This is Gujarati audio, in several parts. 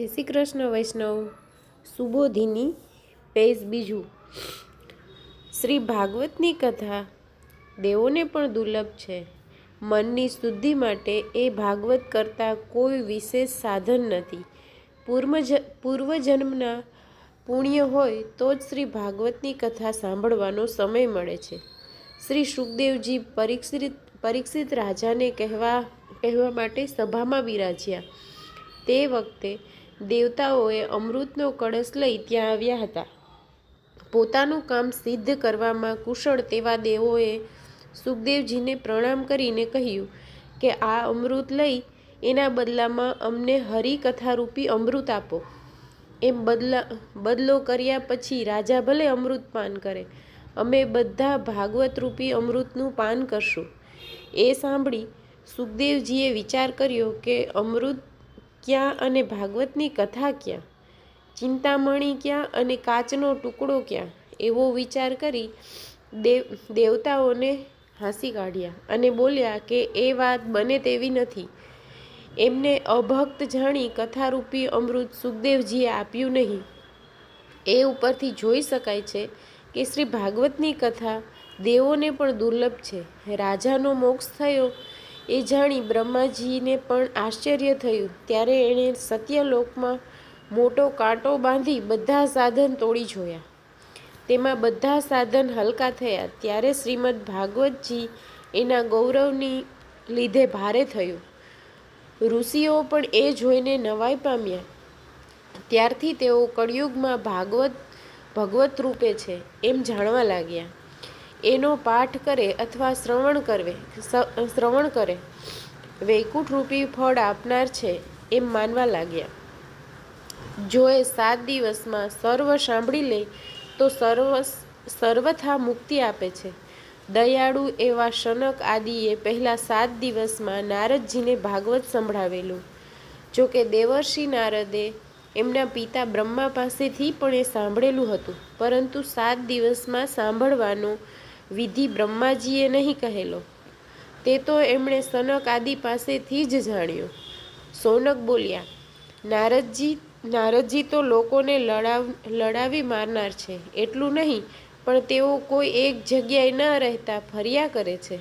જય શ્રી કૃષ્ણ વૈષ્ણવ સુબોધિની પેજ બીજું। શ્રી ભાગવતની કથા દેવોને પણ દુર્લભ છે। મનની શુદ્ધિ માટે એ ભાગવત કરતાં કોઈ વિશેષ સાધન નથી। પૂર્વજન્મના પુણ્ય હોય તો જ શ્રી ભાગવતની કથા સાંભળવાનો સમય મળે છે। શ્રી સુખદેવજી પરીક્ષિત રાજાને કહેવા માટે સભામાં બિરાજ્યા। તે વખતે દેવતાઓએ અમૃતનો કળશ લઈ ત્યાં આવ્યા હતા। પોતાનું કામ સિદ્ધ કરવામાં કુશળ તેવા દેવોએ સુખદેવજીને પ્રણામ કરીને કહ્યું કે આ અમૃત લઈ એના બદલામાં અમને હરિકથારૂપી અમૃત આપો। એમ બદલો કર્યા પછી રાજા ભલે અમૃત પાન કરે, અમે બધા ભાગવતરૂપી અમૃતનું પાન કરશું। એ સાંભળી સુખદેવજીએ વિચાર કર્યો કે અમૃત ક્યાં અને ભાગવતની કથા ક્યાં, ચિંતામણી ક્યાં અને કાચનો ટુકડો ક્યાં, એવો વિચાર કરી દેવતાઓને હાંસી કાઢ્યા અને બોલ્યા કે એ વાત બને તેવી નથી। એમને અભક્ત જાણી કથારૂપી અમૃત સુખદેવજીએ આપ્યું નહીં। એ ઉપરથી જોઈ શકાય છે કે શ્રી ભાગવતની કથા દેવોને પણ દુર્લભ છે। રાજાનો મોક્ષ થયો એ જાણી બ્રહ્માજીને પણ આશ્ચર્ય થયું। ત્યારે એણે સત્યલોકમાં મોટો કાંટો બાંધી બધા સાધન તોડી જોયા। તેમાં બધા સાધન હલકા થયા। ત્યારે શ્રીમદ ભાગવતજી એના ગૌરવની લીધે ભારે થયું। ઋષિઓ પણ એ જોઈને નવાઈ પામ્યા। ત્યારથી તેઓ કળિયુગમાં ભગવત રૂપે છે એમ જાણવા લાગ્યા। એનો પાઠ કરે અથવા શ્રવણ કરે વૈકુંઠરૂપી ફળ આપનાર છે એમ માનવા લાગ્યા। જો એ 7 દિવસમાં સર્વ સાંભળી લે તો સર્વથા મુક્તિ આપે છે। દયાળુ એવા સનક આદિએ પહેલા 7 દિવસમાં નારદજીને ભાગવત સંભળાવેલું। જોકે દેવર્ષિ નારદે એમના પિતા બ્રહ્મા પાસેથી પણ એ સાંભળેલું હતું, પરંતુ 7 દિવસમાં સાંભળવાનો વિધિ બ્રહ્માજીએ નહીં કહેલો। તે તો એમણે સનક આદિ પાસેથી જ જાણ્યો। સૌનક બોલ્યા, નારદજી તો લોકોને લડાવી મારનાર છે એટલું નહીં, પણ તેઓ કોઈ એક જગ્યાએ ન રહેતા ફર્યા કરે છે।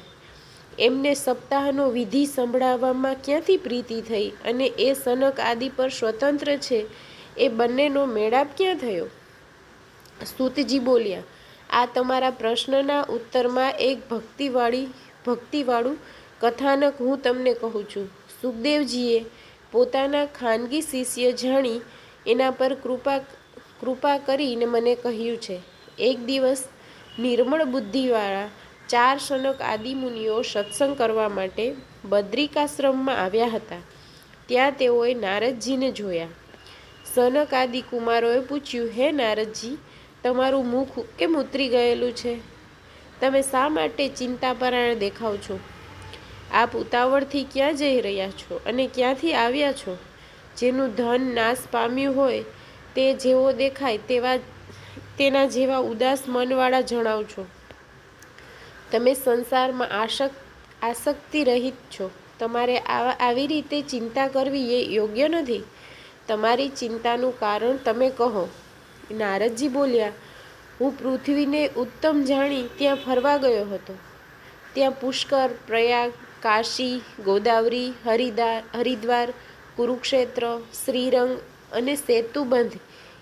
એમને સપ્તાહનો વિધિ સંભળાવવામાં ક્યાંથી પ્રીતિ થઈ અને એ સનક આદિ પર સ્વતંત્ર છે, એ બંનેનો મેળાપ ક્યાં થયો? સૂતજી બોલ્યા, આ તમારા પ્રશ્નના ઉત્તરમાં એક ભક્તિવાળું કથાનક હું તમને કહું છું। સુખદેવજીએ પોતાના ખાનગી શિષ્ય જાણી એના પર કૃપા કરીને મને કહ્યું છે। એક દિવસ નિર્મળ બુદ્ધિવાળા 4 સનક આદિ મુનિઓ સત્સંગ કરવા માટે બદ્રિકાશ્રમમાં આવ્યા હતા। ત્યાં તેઓએ નારદજીને જોયા। સનક આદિ કુમારોએ પૂછ્યું, હે નારદજી, તમારું મુખ કેમ ઉતરી ગયેલું છે? તમે શા માટે ચિંતાપરાયણ દેખાવ છો? આપ ઉતાવળથી ક્યાં જઈ રહ્યા છો અને ક્યાંથી આવ્યા છો? જેનું ધન નાશ પામ્યું હોય તે જેવો દેખાય તેના જેવા ઉદાસ મનવાળા જણાવ છો। તમે સંસારમાં આસક્તિ રહિત છો। તમારે આવી રીતે ચિંતા કરવી એ યોગ્ય નથી। તમારી ચિંતાનું કારણ તમે કહો। નારદજી બોલ્યા, હું પૃથ્વીને ઉત્તમ જાણી ત્યાં ફરવા ગયો હતો। ત્યાં પુષ્કર, પ્રયાગ, કાશી, ગોદાવરી, હરિદ્વાર, કુરુક્ષેત્ર, શ્રીરંગ અને સેતુબંધ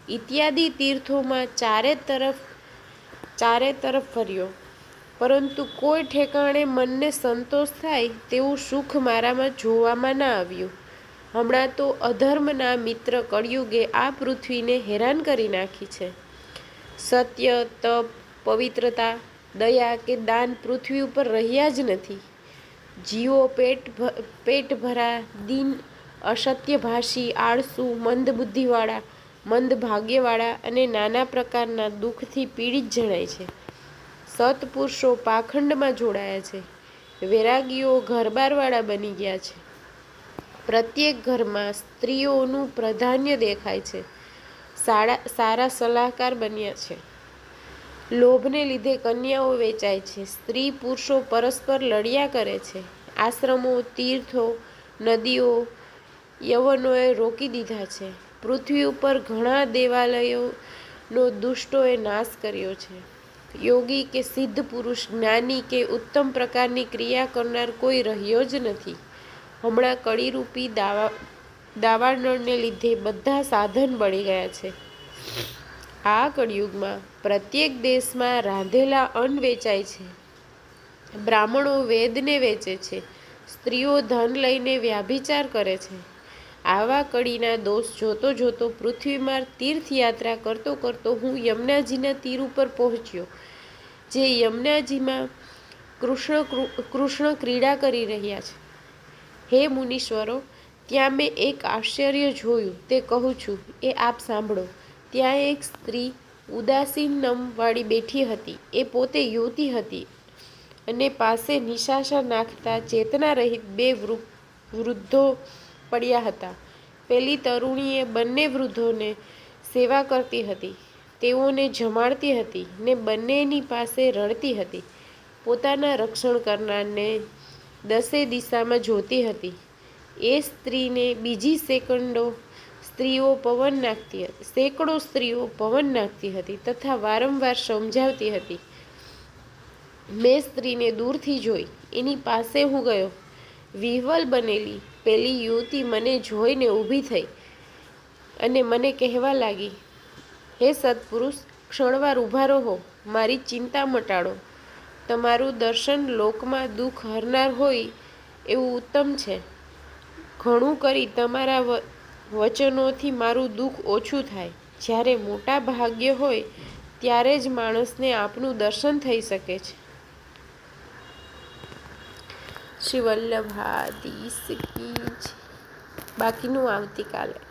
ઇત્યાદિ તીર્થોમાં ચારે તરફ ફર્યો, પરંતુ કોઈ ઠેકાણે મનને સંતોષ થાય તેવું સુખ મારામાં જોવામાં ના આવ્યું। હમણાં તો અધર્મના મિત્ર કળિયુગે આ પૃથ્વીને હેરાન કરી નાખી છે। સત્ય, તપ, પવિત્રતા, દયા કે દાન પૃથ્વી ઉપર રહ્યા જ નથી। જીવો પેટભરા, દીન, અસત્યભાષી, આળસુ, મંદબુદ્ધિવાળા, મંદભાગ્યવાળા અને નાના પ્રકારના દુઃખથી પીડિત જણાય છે। સત્પુરુષો પાખંડમાં જોડાયા છે। વૈરાગીઓ ઘરબારવાળા બની ગયા છે। પ્રત્યેક ઘરમાં સ્ત્રીઓનું પ્રાધાન્ય દેખાય છે। સારા સલાહકાર બન્યા છે। લોભને લીધે કન્યાઓ વેચાય છે। સ્ત્રી પુરુષો પરસ્પર લડ્યા કરે છે। આશ્રમો, તીર્થો, નદીઓ યવનોએ રોકી દીધા છે। પૃથ્વી ઉપર ઘણા દેવાલયોનો દુષ્ટોએ નાશ કર્યો છે. યોગી કે સિદ્ધ પુરુષ, જ્ઞાની કે ઉત્તમ પ્રકારની ક્રિયા કરનાર કોઈ રહ્યો જ નથી. હમણાં કળીરૂપી દાવાનળને લીધે બધા સાધન બળી ગયા છે. આ કળિયુગમાં પ્રત્યેક દેશમાં રાંધેલા અન્ન વેચાય છે. બ્રાહ્મણો વેદને વેચે છે. સ્ત્રીઓ ધન લઈને વ્યભિચાર કરે છે. આવા કળીના દોષ જોતો જોતો પૃથ્વીમાં તીર્થયાત્રા કરતો કરતો હું યમુનાજીના તીર ઉપર પહોંચ્યો. જે યમુનાજીમાં કૃષ્ણ ક્રીડા કરી રહ્યા છે. હે મુનીશ્વરો, ત્યાં મેં એક આશ્ચર્ય જોયું, તે કહું છું, એ આપ સાંભળો. ત્યાં એક સ્ત્રી ઉદાસીન નમવાળી બેઠી હતી. એ પોતે યુવતી હતી અને પાસે નિશાસા નાખતા ચેતના રહિત બે વૃદ્ધો પડ્યા હતા. પેલી તરુણીએ બંને વૃદ્ધોને સેવા કરતી હતી, તેઓને જમાડતી હતી ને બંનેની પાસે રડતી હતી. પોતાના રક્ષણ કરનારને દસે દિશામાં જોતી હતી. એ સ્ત્રીને બીજી સેંકડો સ્ત્રીઓ પવન નાખતી હતી તથા વારંવાર સમજાવતી હતી. મેં સ્ત્રીને દૂરથી જોઈ. એની પાસે હું ગયો. વિહ્વલ બનેલી પેલી યુવતી મને જોઈને ઊભી થઈ અને મને કહેવા લાગી, હે સત્પુરુષ, ક્ષણવાર ઊભા રહો, મારી ચિંતા મટાડો. તમારું દર્શન લોકમાં દુઃખ હરનાર હોય એવું ઉત્તમ છે. ઘણું કરી તમારા વચનોથી મારું દુઃખ ઓછું થાય. જ્યારે મોટા ભાગ્ય હોય ત્યારે જ માણસને આપનું દર્શન થઈ શકે છે. શ્રી વલ્લભાધીશ કી જય. બાકીનું આવતીકાલે.